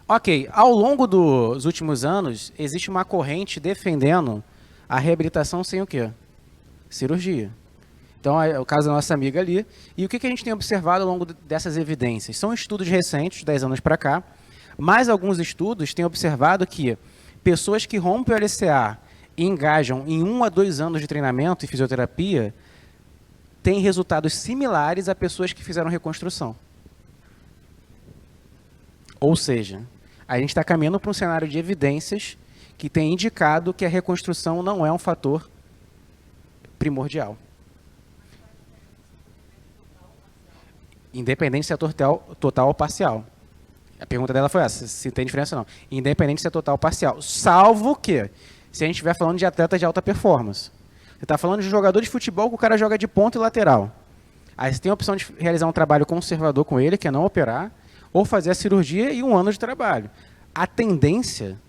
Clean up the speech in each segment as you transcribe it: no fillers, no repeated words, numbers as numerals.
Ok, ao longo dos últimos anos, existe uma corrente defendendo a reabilitação sem o quê? Cirurgia. Então, é o caso da nossa amiga ali. E o que a gente tem observado ao longo dessas evidências? São estudos recentes, 10 anos para cá, mas alguns estudos têm observado que pessoas que rompem o LCA e engajam em 1 a 2 anos de treinamento e fisioterapia têm resultados similares a pessoas que fizeram reconstrução. Ou seja, a gente está caminhando para um cenário de evidências que tem indicado que a reconstrução não é um fator primordial. Independente se é total ou parcial. A pergunta dela foi essa, se tem diferença ou não. Independente se é total ou parcial. Salvo que, se a gente estiver falando de atletas de alta performance. Você está falando de jogador de futebol que o cara joga de ponta e lateral. Aí você tem a opção de realizar um trabalho conservador com ele, que é não operar, ou fazer a cirurgia e 1 ano de trabalho. A tendência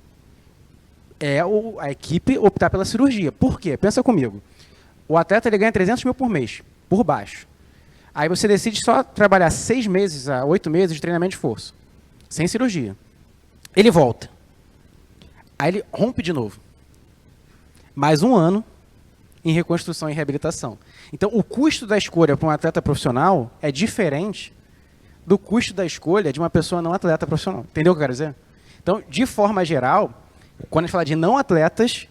é a equipe optar pela cirurgia. Por quê? Pensa comigo. O atleta ele ganha 300 mil por mês, por baixo. Aí você decide só trabalhar 6 meses a 8 meses de treinamento de força, sem cirurgia. Ele volta. Aí ele rompe de novo. Mais 1 ano em reconstrução e reabilitação. Então, o custo da escolha para um atleta profissional é diferente do custo da escolha de uma pessoa não atleta profissional. Entendeu o que eu quero dizer? Então, de forma geral, quando a gente fala de não atletas,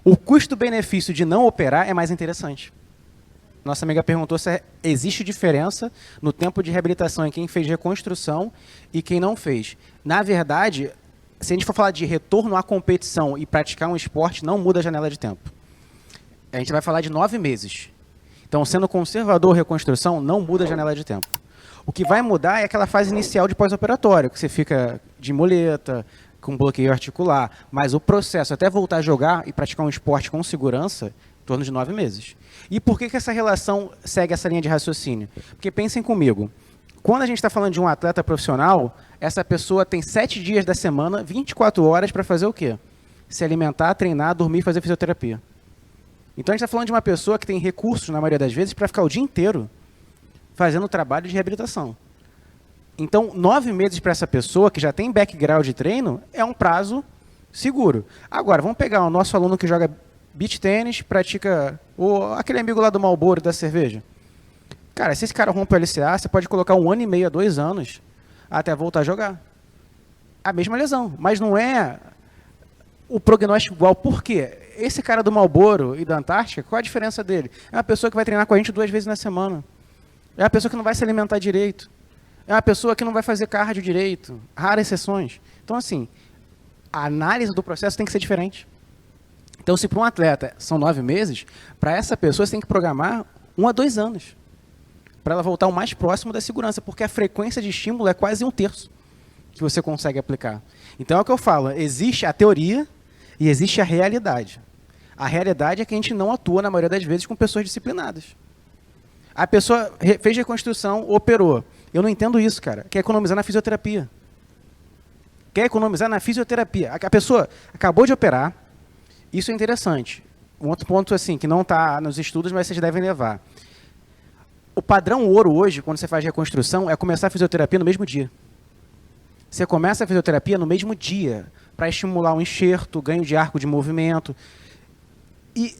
o custo-benefício de não operar é mais interessante. Nossa amiga perguntou se existe diferença no tempo de reabilitação em quem fez reconstrução e quem não fez. Na verdade, se a gente for falar de retorno à competição e praticar um esporte, não muda a janela de tempo. A gente vai falar de 9 meses. Então, sendo conservador reconstrução, não muda a janela de tempo. O que vai mudar é aquela fase inicial de pós-operatório, que você fica de muleta, com bloqueio articular. Mas o processo até voltar a jogar e praticar um esporte com segurança, em torno de 9 meses. E por que essa relação segue essa linha de raciocínio? Porque pensem comigo, quando a gente está falando de um atleta profissional, essa pessoa tem 7 dias da semana, 24 horas para fazer o quê? Se alimentar, treinar, dormir e fazer fisioterapia. Então a gente está falando de uma pessoa que tem recursos, na maioria das vezes, para ficar o dia inteiro fazendo trabalho de reabilitação. Então, 9 meses para essa pessoa, que já tem background de treino, é um prazo seguro. Agora, vamos pegar o nosso aluno que joga beach tênis, pratica aquele amigo lá do Marlboro da cerveja. Cara, se esse cara rompe o LCA, você pode colocar 1 ano e meio a 2 anos até voltar a jogar. A mesma lesão, mas não é o prognóstico igual. Por quê? Esse cara do Marlboro e da Antártica, qual a diferença dele? É uma pessoa que vai treinar com a gente 2 vezes na semana. É uma pessoa que não vai se alimentar direito. É uma pessoa que não vai fazer cardio direito. Raras exceções. Então, assim, a análise do processo tem que ser diferente. Então, se para um atleta são 9 meses, para essa pessoa você tem que programar 1 a 2 anos. Para ela voltar o mais próximo da segurança, porque a frequência de estímulo é quase 1/3 que você consegue aplicar. Então, é o que eu falo, existe a teoria e existe a realidade. A realidade é que a gente não atua, na maioria das vezes, com pessoas disciplinadas. A pessoa fez reconstrução, operou. Eu não entendo isso, cara. Quer economizar na fisioterapia. Quer economizar na fisioterapia. A pessoa acabou de operar. Isso é interessante. Um outro ponto assim, que não está nos estudos, mas vocês devem levar. O padrão ouro hoje, quando você faz reconstrução, é começar a fisioterapia no mesmo dia. Você começa a fisioterapia no mesmo dia, para estimular o enxerto, ganho de arco de movimento. E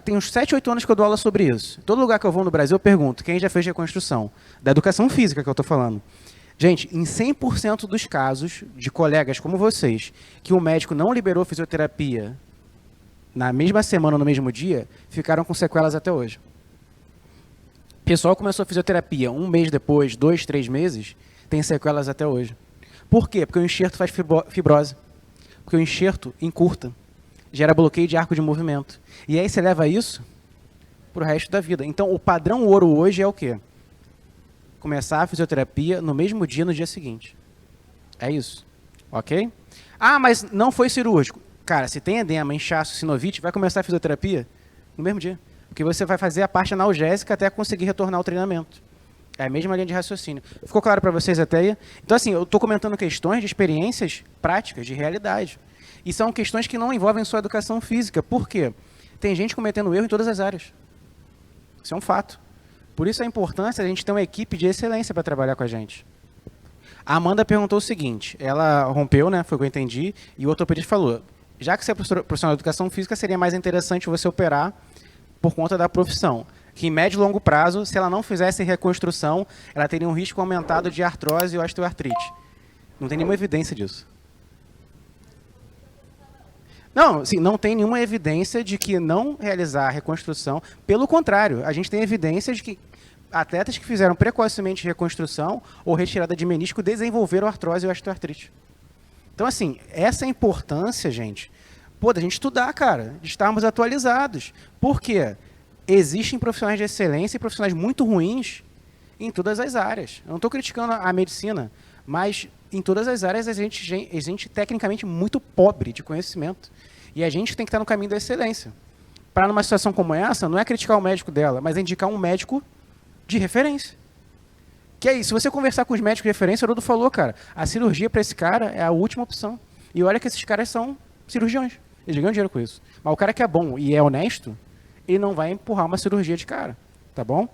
tem uns 7, 8 anos que eu dou aula sobre isso. Todo lugar que eu vou no Brasil, eu pergunto, quem já fez reconstrução? Da educação física que eu estou falando. Gente, em 100% dos casos de colegas como vocês, que o médico não liberou fisioterapia na mesma semana ou no mesmo dia, ficaram com sequelas até hoje. O pessoal começou a fisioterapia 1 mês depois, 2, 3 meses, tem sequelas até hoje. Por quê? Porque o enxerto faz fibrose. Porque o enxerto encurta. Gera bloqueio de arco de movimento. E aí você leva isso para o resto da vida. Então, o padrão ouro hoje é o quê? Começar a fisioterapia no mesmo dia, no dia seguinte. É isso. Ok? Ah, mas não foi cirúrgico. Cara, se tem edema, inchaço, sinovite, vai começar a fisioterapia no mesmo dia. Porque você vai fazer a parte analgésica até conseguir retornar ao treinamento. É a mesma linha de raciocínio. Ficou claro para vocês até aí? Então, assim, eu estou comentando questões de experiências práticas, de realidade. E são questões que não envolvem só a educação física. Por quê? Tem gente cometendo erro em todas as áreas. Isso é um fato. Por isso a importância de a gente ter uma equipe de excelência para trabalhar com a gente. A Amanda perguntou o seguinte, ela rompeu, né, foi o que eu entendi, e o ortopedista falou, já que você é profissional de educação física, seria mais interessante você operar por conta da profissão. Que em médio e longo prazo, se ela não fizesse reconstrução, ela teria um risco aumentado de artrose e osteoartrite. Não tem nenhuma evidência disso. Não, sim, não tem nenhuma evidência de que não realizar a reconstrução. Pelo contrário, a gente tem evidências de que atletas que fizeram precocemente reconstrução ou retirada de menisco desenvolveram artrose e osteoartrite. Então, assim, essa é a importância, gente, pô, da gente estudar, cara, de estarmos atualizados. Por quê? Existem profissionais de excelência e profissionais muito ruins em todas as áreas. Eu não estou criticando a medicina, mas em todas as áreas a gente tecnicamente muito pobre de conhecimento. E a gente tem que estar no caminho da excelência. Para numa situação como essa, não é criticar o médico dela, mas é indicar um médico de referência. Que é isso, se você conversar com os médicos de referência, o Haroldo falou, cara, a cirurgia para esse cara é a última opção. E olha que esses caras são cirurgiões. Eles ganham dinheiro com isso. Mas o cara que é bom e é honesto, ele não vai empurrar uma cirurgia de cara. Tá bom?